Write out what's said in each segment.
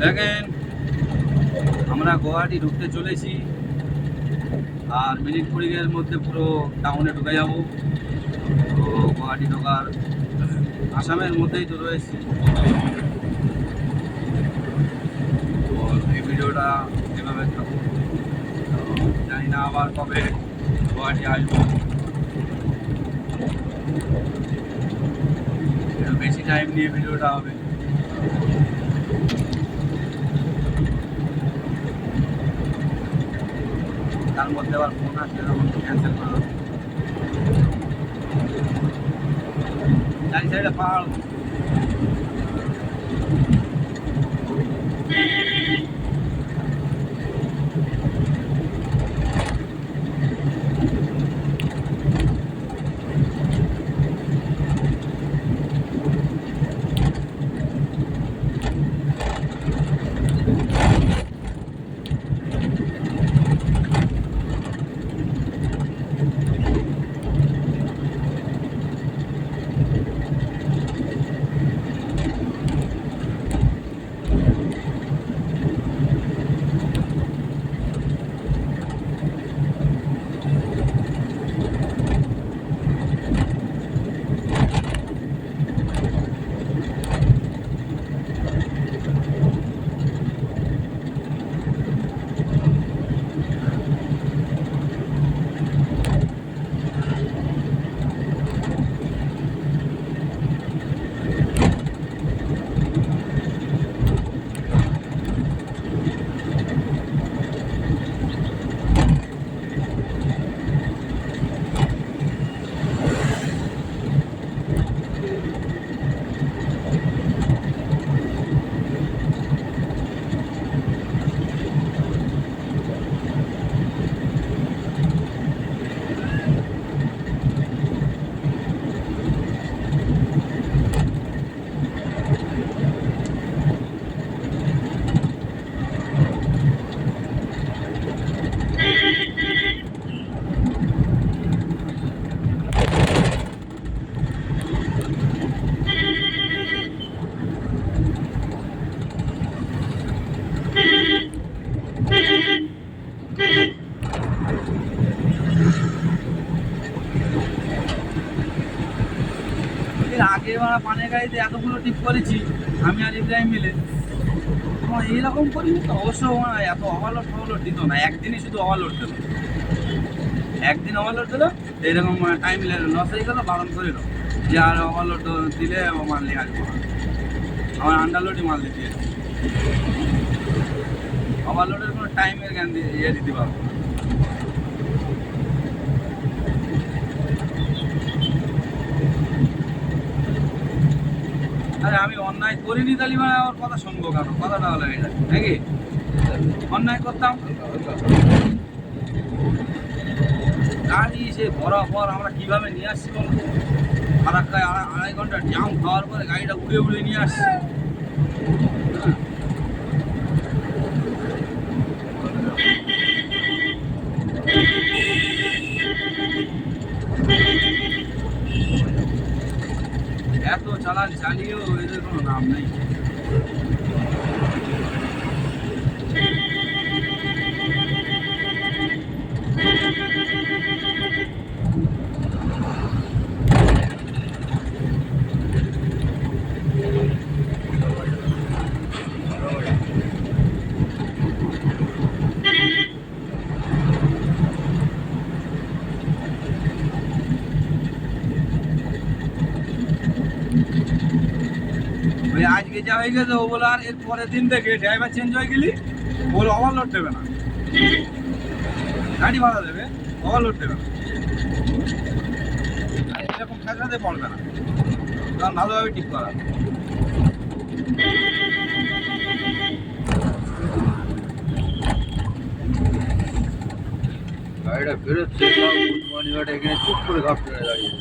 দেখেন আমরা গুয়াহাটি ঢুকতে চলেছি, আর মিনিট 20-এর মধ্যে পুরো টাউনে ঢুকে যাব। তো গুয়াহাটি ঢোকার আসামের মধ্যেই তো রয়েছি। তো এই ভিডিওটা এভাবে থাকুক, জানি না আবার কবে গুয়াহাটি আসবো। একটু বেশি টাইম নিয়ে ভিডিওটা হবে। তার মধ্যে আবার ফোন আসলে তখন ক্যান্সেল করা হবে। চারি সাইডে পাহাড়। আগে পানের গাড়িতে এতগুলো টিপ করেছি আমি আর ইব্রাহিম মিলে। এইরকম করি তো অবশ্য এত ওভারলোড ফভারলোড দিত না, একদিনই শুধু ওভারলোড দিল। একদিন ওভারলোড দিল এইরকম টাইম লস হয়ে গেলো, বারণ করে দিল যে আর ওভারলোড দিলে মাল নিয়ে আসবো না। আমার আন্ডারলোডই মাল দিতে ওভারলোডের কোনো টাইমের জ্ঞান দিয়ে দিতে পারবো। আরে আমি অন্যায় করিনি, তাহলে মানে আমার কথা শুনবো কেন? কথাটা হলো এটা নাকি অন্যায় করতাম। গাড়ি সে বরাবর আমরা কিভাবে নিয়ে আসছি বলো? ফারাক্কায় 2.5 ঘন্টা জাম খাওয়ার পরে গাড়িটা উড়ে উড়ে নিয়ে আসছি। এত চালান চালিয়েও এদের কোনো নাম নেই। আজকে যা হয়ে গেছে ও বলে আর এর পরের দিন থেকে ড্রাইভার চেঞ্জ হয়ে গেলি বলে ওভারলোড দেবে না, গাড়ি ভাড়া দেবে, ওভারলোড দেবে না। এরকম সাথে পড়বে না, কারণ ভালোভাবে ঠিক করা। গাড়িটা বেরোচ্ছে এখানে চুপ করে ঘাট করে দাঁড়িয়ে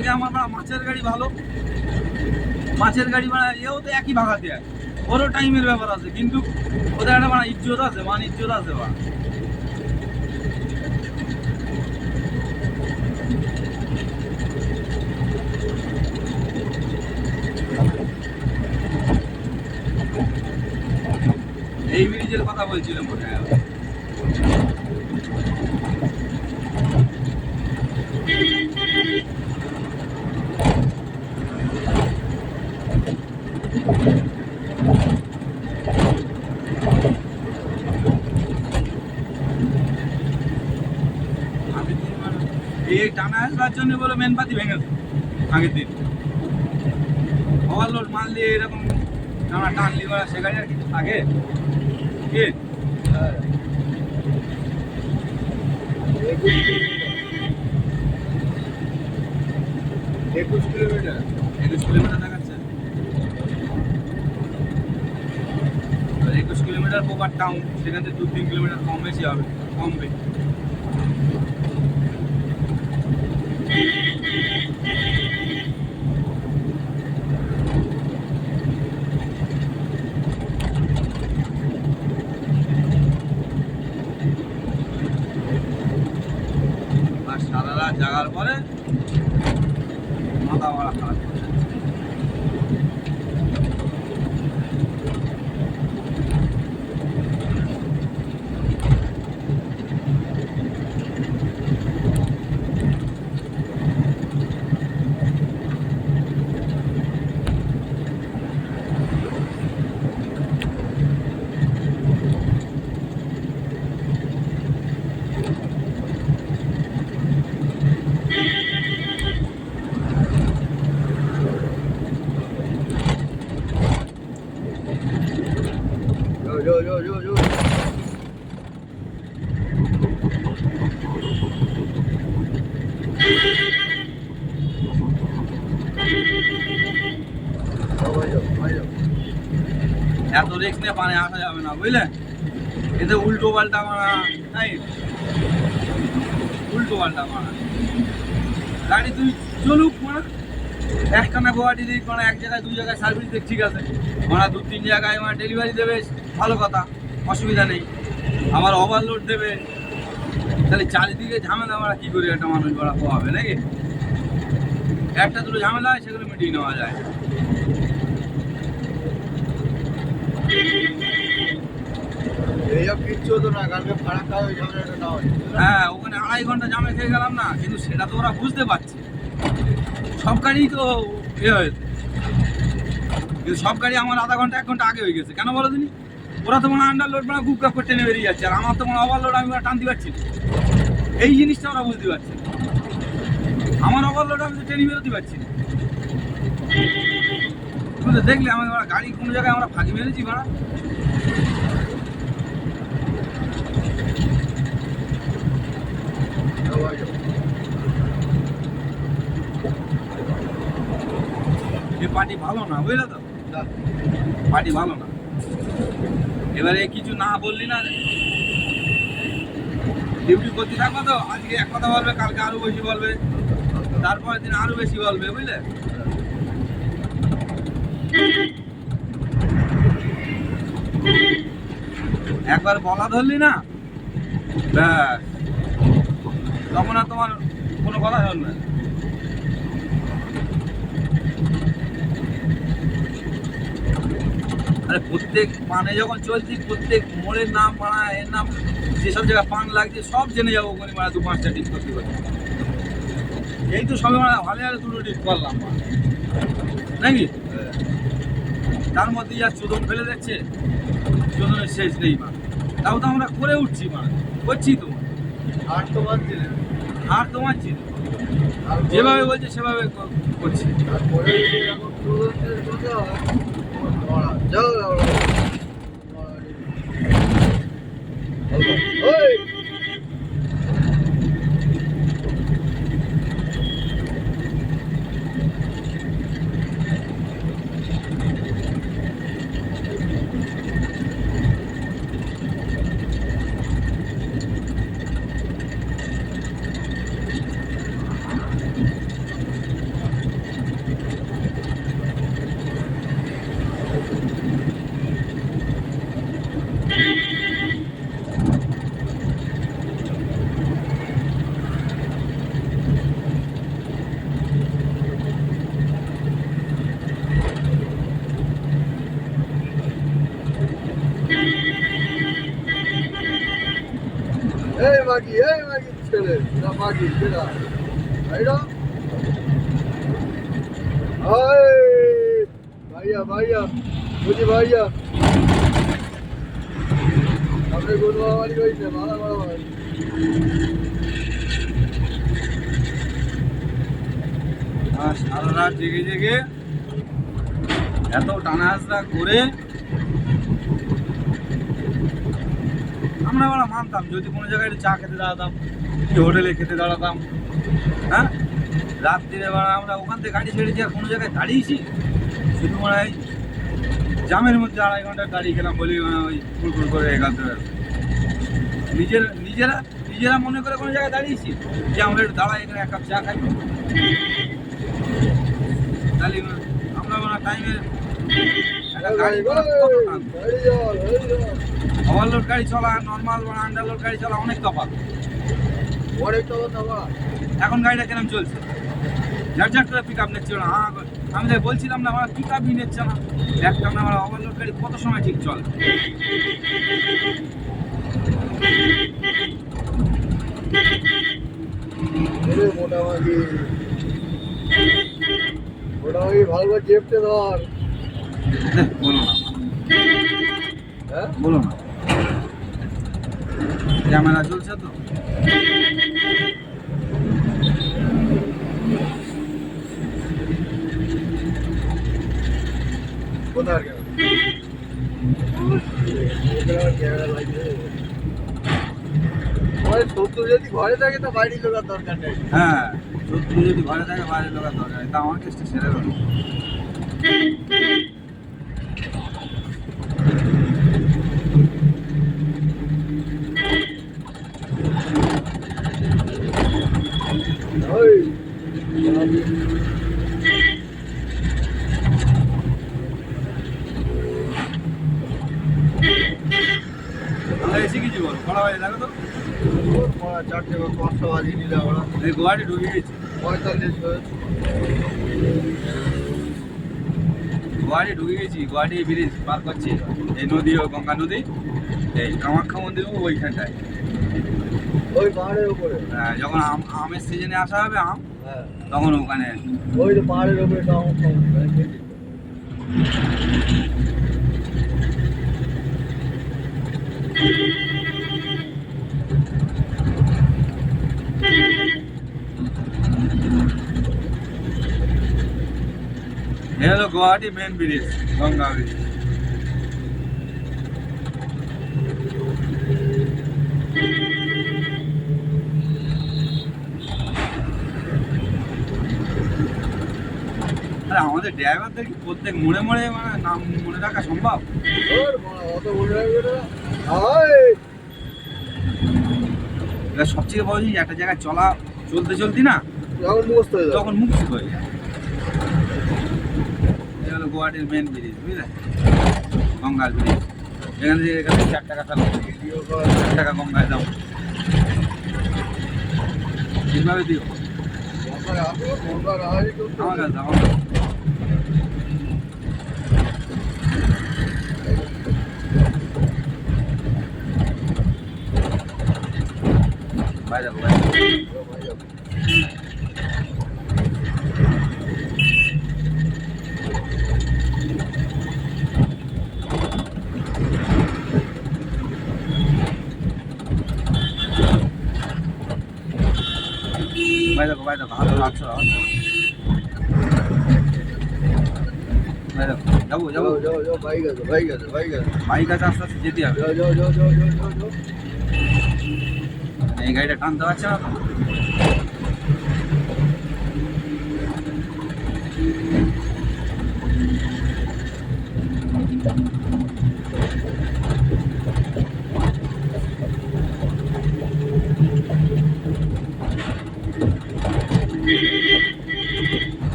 থেকে আমার মাছের গাড়ি ভালো। মাছের গাড়ি এও তো একই ভাগাতে হয়, ওরও টাইমের ব্যাপার আছে, কিন্তু ওদের একটা ইজ্জত আছে, ইজ্জত আছে এই ব্রিজের কথা বলছিলাম আমি এই টানা আসবার জন্য বলে মেনপাতি ভেঙেছে আগের দিন। ওভারলোড মারলি এরকম টানা টানলি করা সে গাড়ি আর কিছু থাকে কি? 21 কিলোমিটার দেখাচ্ছে। 21 কিলোমিটার প্রপার টাউন, সেখান থেকে 2-3 কিলোমিটার কম বেশি হবে, কমবে। আর সারা রাত জাগার পরে মাথা মারা খারাপ করে যাচ্ছে। Yo. এত রিস্ক নিয়ে পানে আসা যাবে না, বুঝলে? এতে উল্টো পাল্টা মারা, তাই উল্টো পাল্টা মারা গাড়ি তুই চলুক একখানা গুয়াহাটি দিক এক জায়গায় 2 জায়গায় সার্ভিস দেখ, ঠিক আছে, 2-3 জায়গায় ডেলিভারি দেবে, ভালো কথা, অসুবিধা নেই। আমার ওভারলোড দেবে, তাহলে চারিদিকে ঝামেলা কি করে একটা মানুষ পোহাবে নাকি? একটা দুটো ঝামেলা হয়, সেগুলো মিটিয়ে নেওয়া যায়। হ্যাঁ, ওখানে 2.5 ঘন্টা জামে খেয়ে গেলাম না, কিন্তু সেটা তো ওরা বুঝতে পারছে। সব গাড়ি তো হয়েছে, কিন্তু সব গাড়ি আমার আধা ঘন্টা 1 ঘন্টা আগে হয়ে গেছে। কেন বলো দিনি? ওরা তো আন্ডারলোড গুপ গাপ করে টেনে বেরিয়ে যাচ্ছে, আর আমার তো ওভারলোড আমি টানতে পারছি না। এই জিনিসটা ওরা বুঝতে পারছে। আমার ওভারলোড আমি তো টেনে বেরোতে পারছি না। দেখলে আমি গাড়ি কোনো জায়গায় আমরা ফাঁকি মেরেছি এই পার্টি ভালো না, বুঝলে তো? পার্টি ভালো না। এবারে কিছু না বললি না, ডিউটি করতে থাকবো তো, আজকে এক কথা বলবে, কালকে আরো বেশি বলবে, তারপরের দিন আরো বেশি বলবে, বুঝলে? একবার বলা ধরলি না, ব্যাস, তখন আর তোমার কোনো কথা শুনবে। আরে প্রত্যেক পানে যখন চলছি, প্রত্যেক মোড়ের নাম, পাড়া এর নাম, যেসব জায়গায় পান লাগছে সব জেনে যাবো ওখানে 2-5টা টিপ করতে পারি। এই তো সবে ভালো 2টো টিপ করলাম নাকি? তার মধ্যে যা চোদন ফেলে দিচ্ছে, চোদনের শেষ নেই তাও তো আমরা করে উঠছি করছি তো। আর তোমার ছিল যেভাবে বলছে সেভাবে করছি। মাগি এই মাগি ছেলে না মাগি কেডা আইডা আই ভাইয়া ভাইয়া বুঝি ভাইয়া আপনি কোন বাড়ি কইছে ভালো ভালো সারা রাত জেগে জেগে এত টানা হাজরা করে আমরা বলা মানতাম যদি কোনো জায়গায় একটু চা খেতে দাঁড়াতাম কি হোটেলে খেতে দাঁড়াতাম। হ্যাঁ, রাত্রিরে বেলা আমরা ওখান থেকে গাড়ি ছেড়েছি আর কোনো জায়গায় দাঁড়িয়েছি শুধু মনে হয় জামের মধ্যে 2.5 ঘন্টা দাঁড়িয়ে গেলাম বলি ওই ফুল করে এগাতে নিজেরা নিজেরা মনে করে কোনো জায়গায় দাঁড়িয়েছি যে আমরা একটু দাঁড়াই এখানে 1 কাপ চা খাই। তাহলে আমরা মানে টাইমের ওভারলোড গাড়ি চলা নর্মাল মানে আন্ডারলোড গাড়ি চলা অনেক তফাৎ। এখন গাড়িটা কেন চলছে ঝাড়ঝাড় করে পিক আপ নিচ্ছে না। আমি তাই বলছিলাম না আমার পিক আপই নিচ্ছে না একটা না আমার ওভারলোড গাড়ি কত সময় ঠিক চলে। মোটামুটি মোটামুটি ভালো করে চেপতে ধর বলো না হ্যাঁ বলো না ক্যামেরা চলছে তো। কোথায় ক্যামেরা লাগবে শত্রু যদি ঘরে থাকে তো বাইরের লোকের দরকার নেই। হ্যাঁ, শত্রু যদি ঘরে থাকে বাইরের লোকের দরকার নেই। তা আমার কেসটা সেরে গেল। ওই আমরা এসে কিছু বলো কড়া বাজে দেখো তো 4টে বা 5টা বাজিয়ে নিলে আমরা এই গুয়াহাটি ঢুকে গেছি। 45 হয়েছে গুয়াহাটি ঢুকে গেছি। গুয়াহাটি ব্রিজ পার করছি এই নদী ও গঙ্গা নদী এই কামাখ্যা মন্দির ওইখানটায়। ওই পাহাড়ের উপরে যখন আমের সিজনে আসা হবে আম হ্যাঁ তখন ওখানে ওই যে পাহাড়ের উপরে এ হলো Guwahati main bridge Ganga bridge. আরে আমাদের ড্রাইভারদের কি প্রত্যেক মোড়ে মোড়ে মানে নাম মনে রাখা সম্ভব? অত বলে রাখবে না এবার সবচেয়ে বড় জিনিস একটা জায়গায় চলতে না যখন মুখস্থ হয়ে যাবে তখন মুক্তি হয়ে যায়। এটা হলো গুয়াহাটির মেন ব্রিজ বুঝলে, গঙ্গার ব্রিজ। এখানে 4 টাকা চালাবো, 4 টাকা গঙ্গায় যাবো কিভাবে দিও আমার কাছে আমার ভাই যাবো ভাই ভাই দেখো হাতে লাগছে যাবো বাইক আছে বাইক আছে আস্তে আস্তে যেতে হবে। এই গাড়িটা টানতে পারছে না তো।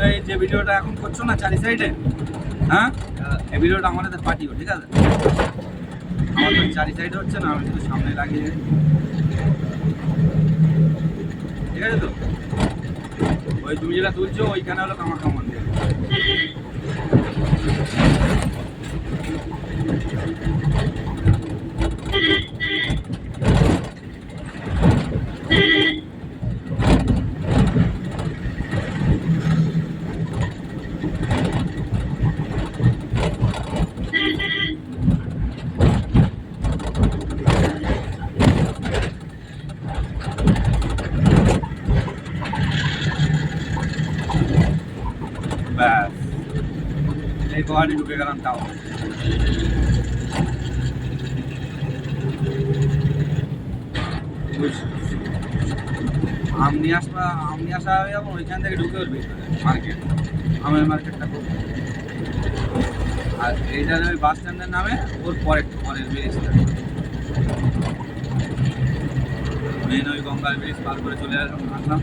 এই যে ভিডিওটা এখন করছো না চারি সাইডে, হ্যাঁ এই ভিডিওটা আমাদের পাঠিও, ঠিক আছে? আমার তো চারি সাইড হচ্ছে না, আমি শুধু সামনে লাগিয়ে দিই। ঠিক আছে তো, ওই তুমি যেটা তুলছো ওইখানে হলো কামার কামান দিয়ে। ব্যাস, এই গোয়াটি ঢুকে গেলাম তাও। আম নিয়ে আসা হবে যখন ওইখান থেকে ঢুকে উঠবে মার্কেট, আমের মার্কেটটা করবো। আর এইটা ওই বাস স্ট্যান্ডের নামে ওর পরের ব্রিজটা মেন ওই গঙ্গার ব্রিজ পার করে চলে আসলাম।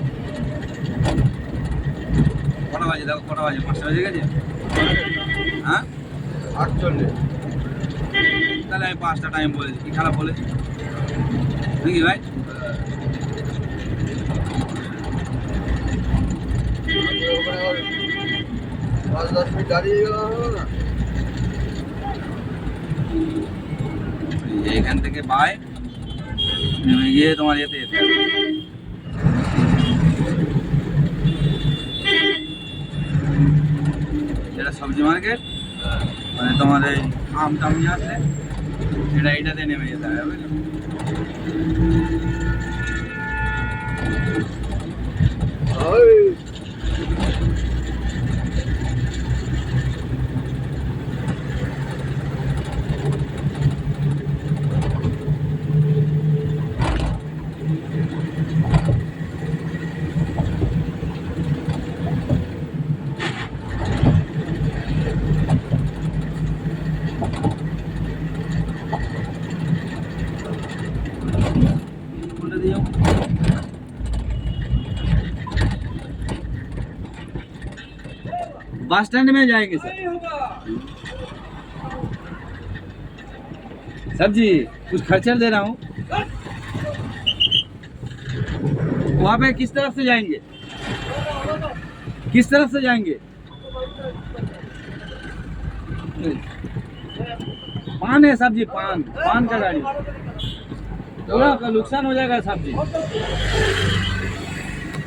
কটা বাজে দেখো, কটা বাজে? 5টা বেজে গেছে। হ্যাঁ 48 তাহলে আমি 5টা টাইম বলেছি, কি খারাপ বলেছি নাকি ভাই? পাঁচ 10 মিনিট দাঁড়িয়ে গেলাম না। এখান থেকে বাই নেমে গিয়ে তোমার যেতে যেতে হবে। এটা সবজি মার্কেট, মানে তোমার এই আম টাম নিয়ে আসলে এইটাতে নেমে যেতে হবে, বুঝলে? ওই কোনটা দিয়ে যাবো? बस स्टैंड में जाएंगे सर। सब्जी कुछ खर्चा दे रहा हूँ। वहाँ पे किस तरफ से जाएंगे? किस तरफ से जाएंगे? पान है सब्जी, पान का गाड़ी, थोड़ा नुकसान हो जाएगा सब्जी।